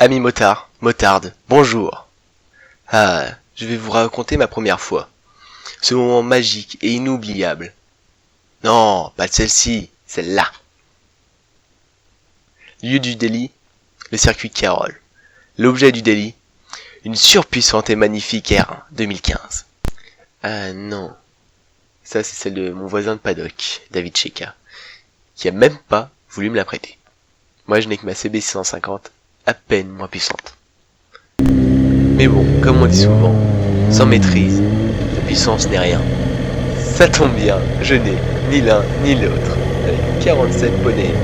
Amis motards, motardes, bonjour. Je vais vous raconter ma première fois. Ce moment magique et inoubliable. Non, pas celle-ci, celle-là. Lieu du délit, le circuit Carroll. L'objet du délit, une surpuissante et magnifique R1 2015. Ah non, ça c'est celle de mon voisin de paddock, David Cheka, qui a même pas voulu me la prêter. Moi je n'ai que ma CB 650, à peine moins puissante. Mais bon, comme on dit souvent, sans maîtrise, la puissance n'est rien. Ça tombe bien, je n'ai ni l'un ni l'autre, avec 47 poneys.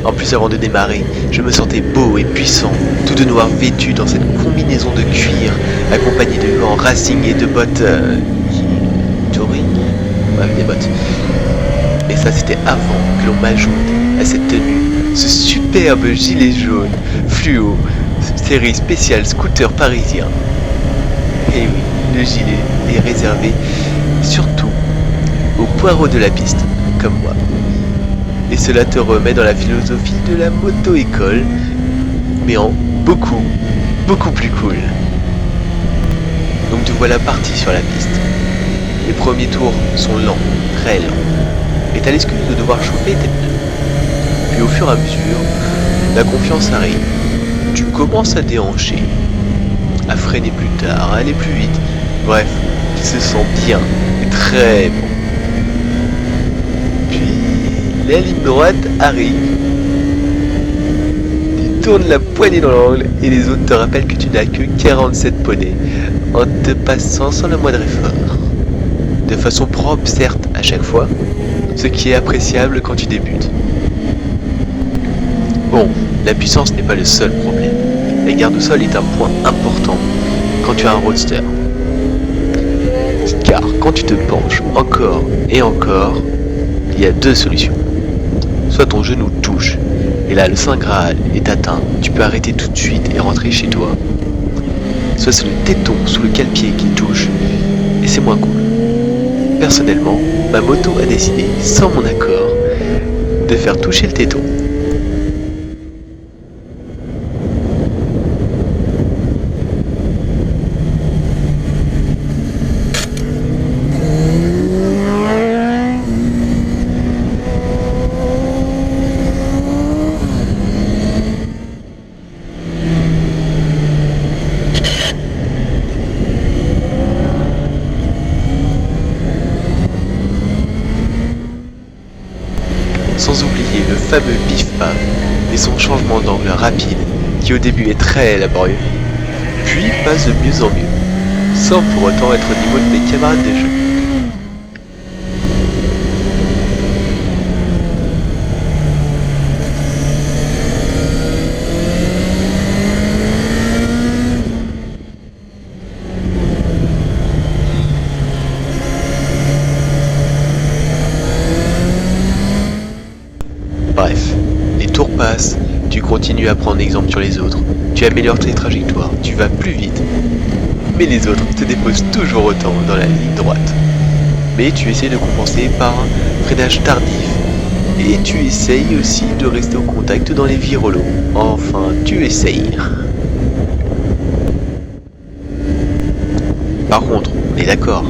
En plus, avant de démarrer, je me sentais beau et puissant, tout de noir vêtu dans cette combinaison de cuir, accompagné de gants racing et de bottes... touring. Bref, des bottes. Et ça, c'était avant que l'on m'ajoute à cette tenue ce superbe gilet jaune, fluo, série spéciale scooter parisien. Et oui, le gilet est réservé surtout aux poireaux de la piste, comme moi. Et cela te remet dans la philosophie de la moto-école, mais en beaucoup, beaucoup plus cool. Donc te voilà parti sur la piste. Les premiers tours sont lents, très lents, et t'as l'excuse de devoir chauffer tes pneus. Puis au fur et à mesure, la confiance arrive. Tu commences à déhancher, à freiner plus tard, à aller plus vite. Bref, tu te sens bien et très bon. La ligne droite arrive. Tu tournes la poignée dans l'angle et les autres te rappellent que tu n'as que 47 poneys en te passant sans le moindre effort. De façon propre certes à chaque fois, ce qui est appréciable quand tu débutes. Bon, la puissance n'est pas le seul problème. La garde au sol est un point important quand tu as un roadster. Car quand tu te penches encore et encore, il y a deux solutions. Soit ton genou touche, et là le Saint Graal est atteint, tu peux arrêter tout de suite et rentrer chez toi. Soit c'est le téton sous le cale-pied qui touche, et c'est moins cool. Personnellement, ma moto a décidé, sans mon accord, de faire toucher le téton. Sans oublier le fameux pif-paf et son changement d'angle rapide qui au début est très laborieux, puis passe de mieux en mieux, sans pour autant être au niveau de mes camarades de jeu. Bref, les tours passent, tu continues à prendre exemple sur les autres, tu améliores tes trajectoires, tu vas plus vite, mais les autres te déposent toujours autant dans la ligne droite. Mais tu essaies de compenser par un freinage tardif, et tu essayes aussi de rester au contact dans les virolos. Enfin, tu essayes. Par contre, on est d'accord,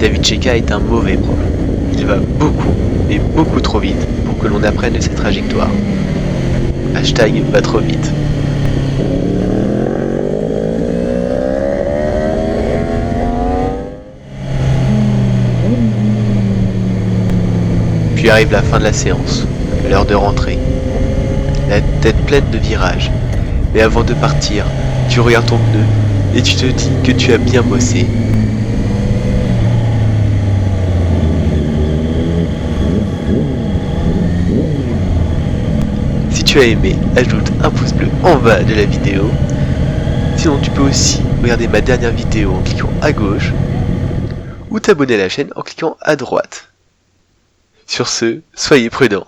David Cheka est un mauvais prof. Il va beaucoup, mais beaucoup trop vite pour que l'on apprenne ses trajectoires. Hashtag va trop vite. Puis arrive la fin de la séance, l'heure de rentrer. La tête pleine de virages. Mais avant de partir, tu regardes ton pneu et tu te dis que tu as bien bossé. Si tu as aimé, ajoute un pouce bleu en bas de la vidéo. Sinon tu peux aussi regarder ma dernière vidéo en cliquant à gauche ou t'abonner à la chaîne en cliquant à droite. Sur ce, soyez prudents.